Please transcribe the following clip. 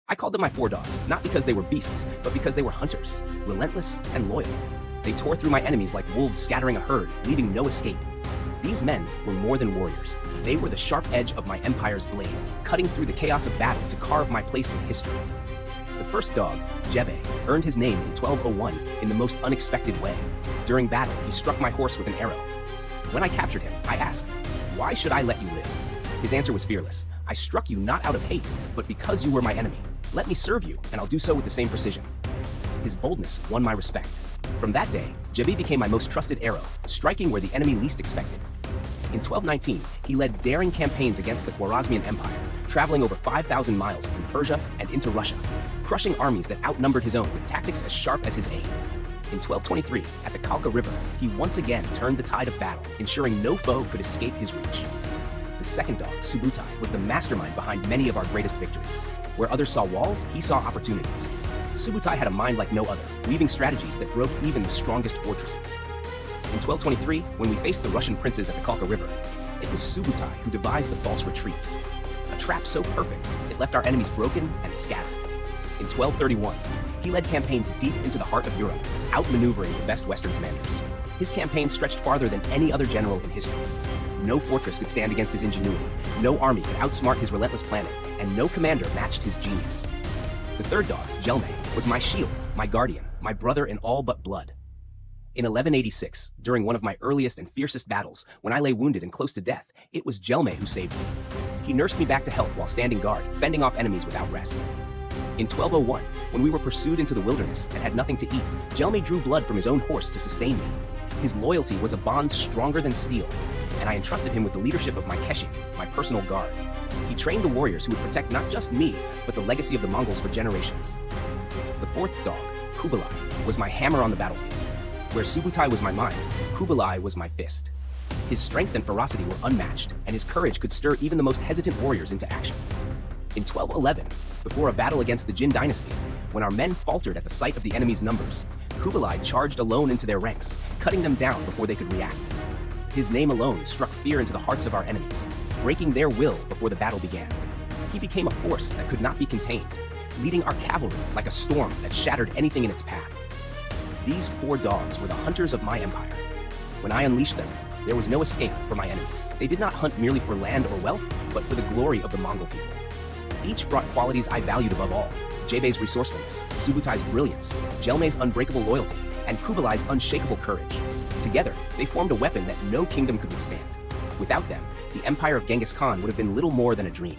I called them my four dogs, not because they were beasts, but because they were hunters, relentless and loyal. They tore through my enemies like wolves scattering a herd, leaving no escape. These men were more than warriors. They were the sharp edge of my empire's blade, cutting through the chaos of battle to carve my place in history. The first dog, Jebe, earned his name in 1201 in the most unexpected way. During battle, he struck my horse with an arrow. When I captured him, I asked, "Why should I let you live?" His answer was fearless. "I struck you not out of hate, but because you were my enemy. Let me serve you, and I'll do so with the same precision." His boldness won my respect. From that day, Jebe became my most trusted arrow, striking where the enemy least expected. In 1219, he led daring campaigns against the Khwarezmian Empire, traveling over 5,000 miles through Persia and into Russia, crushing armies that outnumbered his own with tactics as sharp as his aim. In 1223, at the Khalkha River, he once again turned the tide of battle, ensuring no foe could escape his reach. The second dog, Subutai, was the mastermind behind many of our greatest victories. Where others saw walls, he saw opportunities. Subutai had a mind like no other, weaving strategies that broke even the strongest fortresses. In 1223, when we faced the Russian princes at the Khalkha River, it was Subutai who devised the false retreat. A trap so perfect, it left our enemies broken and scattered. In 1231, he led campaigns deep into the heart of Europe, outmaneuvering the best Western commanders. His campaign stretched farther than any other general in history. No fortress could stand against his ingenuity, no army could outsmart his relentless planning, and no commander matched his genius. The third dog, Jelme, was my shield, my guardian, my brother in all but blood. In 1186, during one of my earliest and fiercest battles, when I lay wounded and close to death, it was Jelme who saved me. He nursed me back to health while standing guard, fending off enemies without rest. In 1201, when we were pursued into the wilderness and had nothing to eat, Jelme drew blood from his own horse to sustain me. His loyalty was a bond stronger than steel, and I entrusted him with the leadership of my Keshi, my personal guard. He trained the warriors who would protect not just me, but the legacy of the Mongols for generations. The fourth dog, Khubilai, was my hammer on the battlefield. Where Subutai was my mind, Khubilai was my fist. His strength and ferocity were unmatched, and his courage could stir even the most hesitant warriors into action. In 1211, before a battle against the Jin dynasty, when our men faltered at the sight of the enemy's numbers, Khubilai charged alone into their ranks, cutting them down before they could react. His name alone struck fear into the hearts of our enemies, breaking their will before the battle began. He became a force that could not be contained, leading our cavalry like a storm that shattered anything in its path. These four dogs were the hunters of my empire. When I unleashed them, there was no escape for my enemies. They did not hunt merely for land or wealth, but for the glory of the Mongol people. Each brought qualities I valued above all: Jebe's resourcefulness, Subutai's brilliance, Jelme's unbreakable loyalty, and Khubilai's unshakable courage. Together, they formed a weapon that no kingdom could withstand. Without them, the empire of Genghis Khan would have been little more than a dream.